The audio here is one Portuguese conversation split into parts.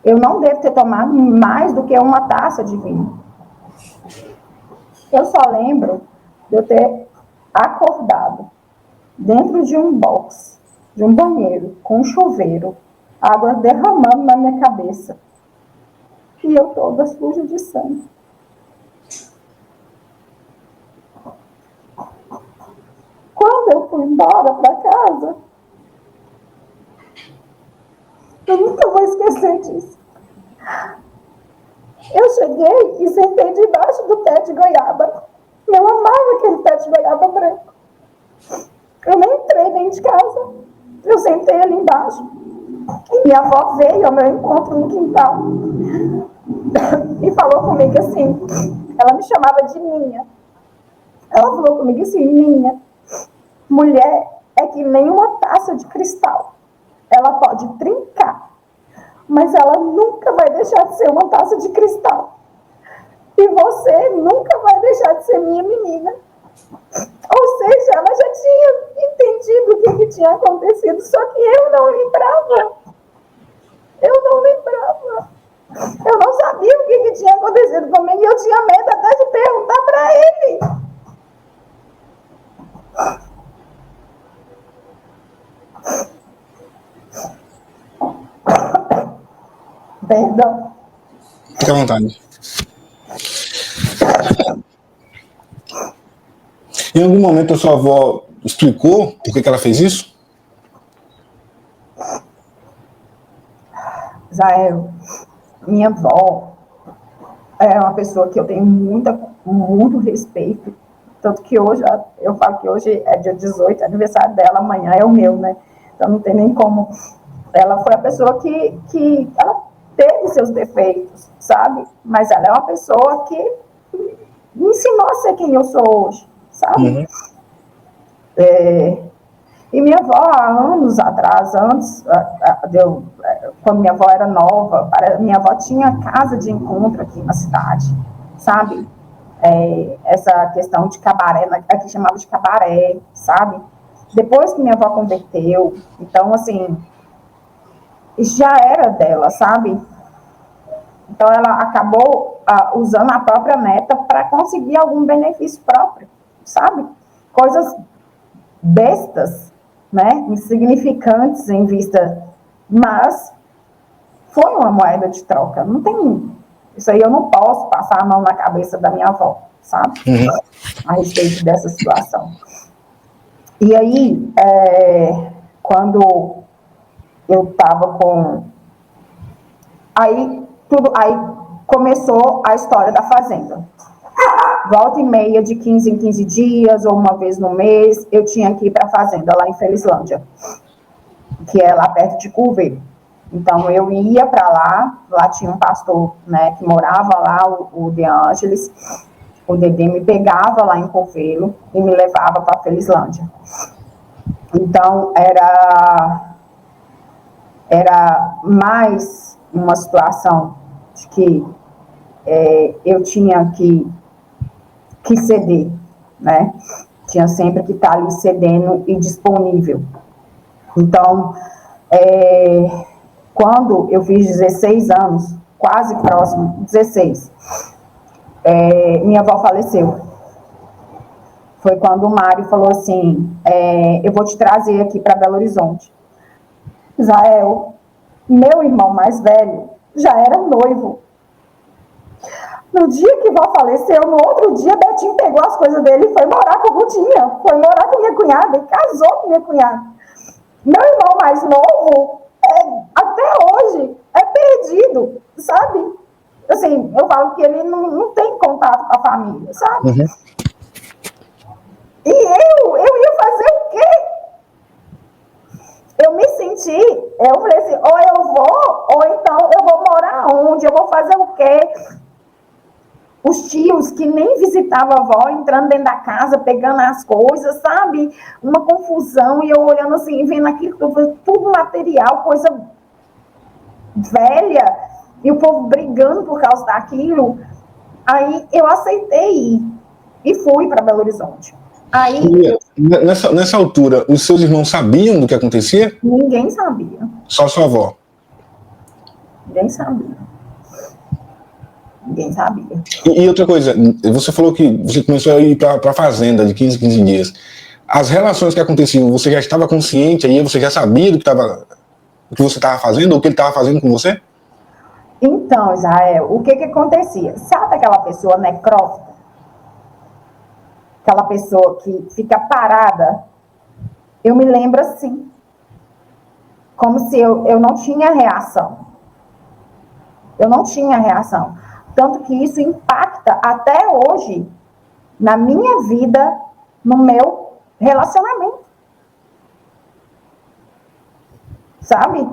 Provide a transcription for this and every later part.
Eu não devo ter tomado mais do que uma taça de vinho. Eu só lembro de eu ter acordado dentro de um box, de um banheiro, com um chuveiro, água derramando na minha cabeça. E eu toda suja de sangue. Quando eu fui embora para casa, eu nunca vou esquecer disso. Eu cheguei e sentei debaixo do pé de goiaba. Eu amava aquele pé de goiaba branco. Eu nem entrei dentro de casa. Eu sentei ali embaixo. E minha avó veio ao meu encontro no quintal e falou comigo assim, ela me chamava de Ninha. Ela falou comigo assim, Ninha, mulher é que nem uma taça de cristal. Ela pode trincar, mas ela nunca vai deixar de ser uma taça de cristal. E você nunca vai deixar de ser minha menina. Ou seja, ela já tinha entendido o que tinha acontecido, só que eu não lembrava. Eu não lembrava. Eu não sabia o que tinha acontecido comigo e eu tinha medo até de perguntar para ele. Perdão. Fique à vontade. Em algum momento a sua avó explicou por que ela fez isso? Israel, minha avó é uma pessoa que eu tenho muito respeito. Tanto que hoje, eu falo que hoje é dia 18, aniversário dela, amanhã é o meu, né? Então não tem nem como. Ela foi a pessoa que ela teve seus defeitos, sabe? Mas ela é uma pessoa que me ensinou a ser quem eu sou hoje, sabe? Uhum. E minha avó, há anos atrás, quando minha avó era nova, minha avó tinha casa de encontro aqui na cidade, sabe? Essa questão de cabaré, aqui chamava de cabaré, sabe? Depois que minha avó converteu, então, assim, já era dela, sabe? Então, ela acabou usando a própria neta para conseguir algum benefício próprio, sabe? Coisas bestas, né? Insignificantes em vista, mas foi uma moeda de troca. Não tem... Isso aí eu não posso passar a mão na cabeça da minha avó, sabe? A respeito dessa situação. E aí, quando eu estava com... Aí começou a história da fazenda. Volta e meia, de 15 em 15 dias, ou uma vez no mês, eu tinha que ir para a fazenda, lá em Felizlândia, que é lá perto de Curveiro. Então, eu ia para lá tinha um pastor, né, que morava lá, o De Ângeles, o Dedê me pegava lá em Curveiro e me levava para Felizlândia. Então, era mais uma situação de que eu tinha que ceder, né? Tinha sempre que estar ali cedendo e disponível. Então, quando eu fiz 16 anos, quase próximo, 16, minha avó faleceu. Foi quando o Mário falou assim, eu vou te trazer aqui para Belo Horizonte. Israel, meu irmão mais velho, já era noivo. No dia que vó faleceu, no outro dia, Betinho pegou as coisas dele e foi morar com o Gutinha, foi morar com minha cunhada e casou com minha cunhada. Meu irmão mais novo, até hoje, é perdido, sabe? Assim, eu falo que ele não tem contato com a família, sabe? Uhum. E eu ia fazer o quê? Eu me senti, eu falei assim, ou eu vou, ou então eu vou morar onde? Eu vou fazer o quê? Os tios que nem visitavam a avó, entrando dentro da casa, pegando as coisas, sabe? Uma confusão, e eu olhando assim, vendo aquilo, tudo material, coisa velha, e o povo brigando por causa daquilo. Aí eu aceitei ir, e fui para Belo Horizonte. Aí, nessa altura, os seus irmãos sabiam do que acontecia? Ninguém sabia. Só sua avó? Ninguém sabia. Ninguém sabia. E outra coisa, você falou que você começou a ir para a fazenda de 15 em 15 dias. As relações que aconteciam, você já estava consciente, aí você já sabia do que você estava fazendo, ou o que ele estava fazendo com você? Então, Israel, o que acontecia? Sabe aquela pessoa necrófita? Aquela pessoa que fica parada? Eu me lembro assim. Como se eu não tinha reação. Eu não tinha reação. Tanto que isso impacta até hoje na minha vida, no meu relacionamento. Sabe?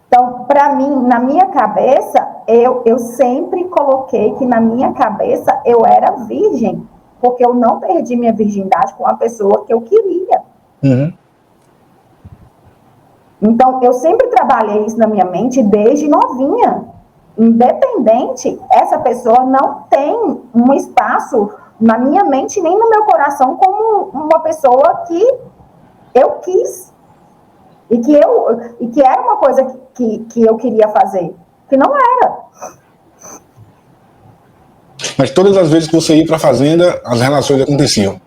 Então, para mim, na minha cabeça, eu sempre coloquei que na minha cabeça eu era virgem, porque eu não perdi minha virgindade com a pessoa que eu queria. Uhum. Então, eu sempre trabalhei isso na minha mente desde novinha. Independente, essa pessoa não tem um espaço na minha mente nem no meu coração como uma pessoa que eu quis. E que era uma coisa que eu queria fazer, que não era. Mas todas as vezes que você ia para a fazenda, as relações aconteciam.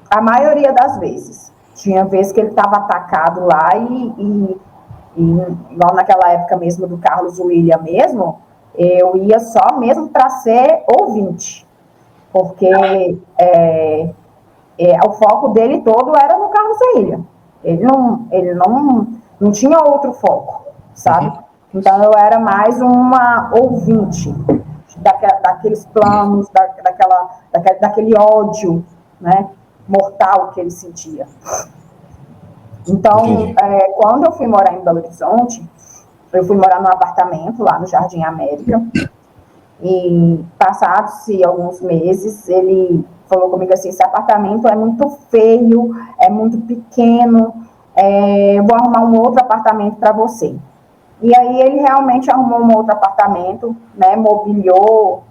A maioria das vezes. Tinha vezes que ele estava atacado lá e igual naquela época mesmo do Carlos William mesmo, eu ia só mesmo para ser ouvinte. Porque o foco dele todo era no Carlos William. Ele não tinha outro foco, sabe? Uhum. Então eu era mais uma ouvinte daqueles planos, daquele ódio, né, mortal que ele sentia. Então, quando eu fui morar em Belo Horizonte, eu fui morar num apartamento lá no Jardim América, e passados-se alguns meses, ele falou comigo assim: esse apartamento é muito feio, é muito pequeno, vou arrumar um outro apartamento para você. E aí ele realmente arrumou um outro apartamento, né, mobiliou,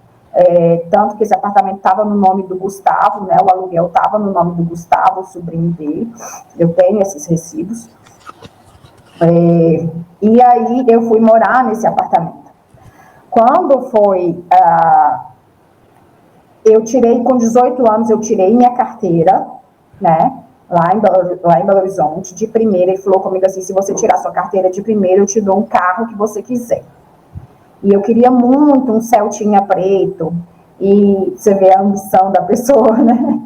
tanto que esse apartamento estava no nome do Gustavo, né, o aluguel estava no nome do Gustavo, o sobrinho dele. Eu tenho esses recibos. E aí eu fui morar nesse apartamento. Quando foi, eu tirei, com 18 anos, eu tirei minha carteira, né, lá em Belo Horizonte, de primeira. Ele falou comigo assim: se você tirar sua carteira de primeira, eu te dou um carro que você quiser. E eu queria muito um Celtinha preto, e você vê a ambição da pessoa, né?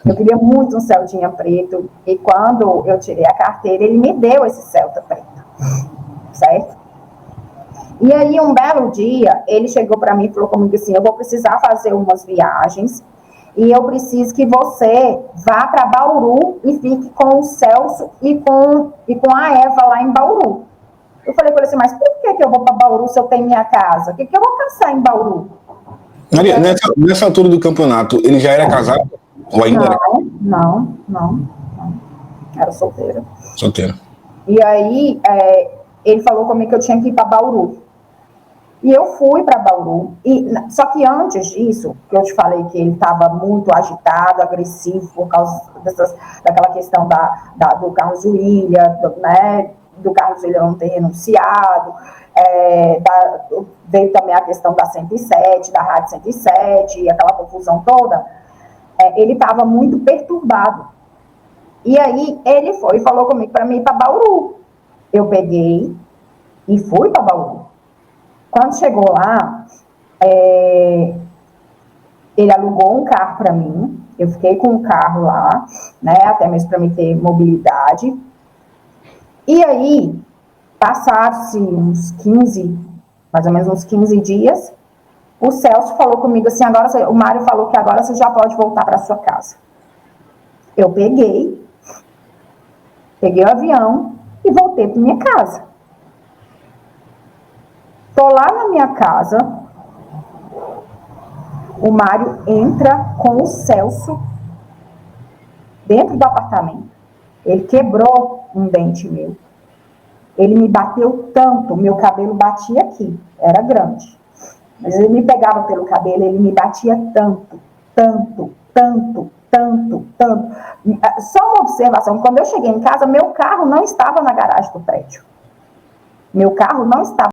Eu queria muito um Celtinha preto, e quando eu tirei a carteira, ele me deu esse Celta preto, certo? E aí, um belo dia, ele chegou para mim e falou comigo assim: eu vou precisar fazer umas viagens, e eu preciso que você vá para Bauru e fique com o Celso e com a Eva lá em Bauru. Eu falei com ele assim: mas por que eu vou para Bauru se eu tenho minha casa? O que eu vou caçar em Bauru? Maria, nessa altura do campeonato, ele já era casado? Ou ainda era casado? Não. Era solteiro. Solteiro. E aí, ele falou comigo que eu tinha que ir para Bauru. E eu fui para Bauru. Só que antes disso, que eu te falei que ele estava muito agitado, agressivo, por causa daquela questão do Carlos William, né? Do Carlos William não ter renunciado, veio também a questão da 107, da Rádio 107, aquela confusão toda. Ele estava muito perturbado. E aí ele foi e falou comigo para mim ir para Bauru. Eu peguei e fui para Bauru. Quando chegou lá, ele alugou um carro para mim. Eu fiquei com o carro lá, né, até mesmo para me ter mobilidade. E aí, passaram-se mais ou menos uns 15 dias, o Celso falou comigo assim: agora, o Mário falou que agora você já pode voltar para sua casa. Eu peguei o avião e voltei para minha casa. Tô lá na minha casa, o Mário entra com o Celso dentro do apartamento. Ele quebrou um dente meu. Ele me bateu tanto, meu cabelo batia aqui, era grande. Mas ele me pegava pelo cabelo, ele me batia tanto. Só uma observação: quando eu cheguei em casa, meu carro não estava na garagem do prédio. Meu carro não estava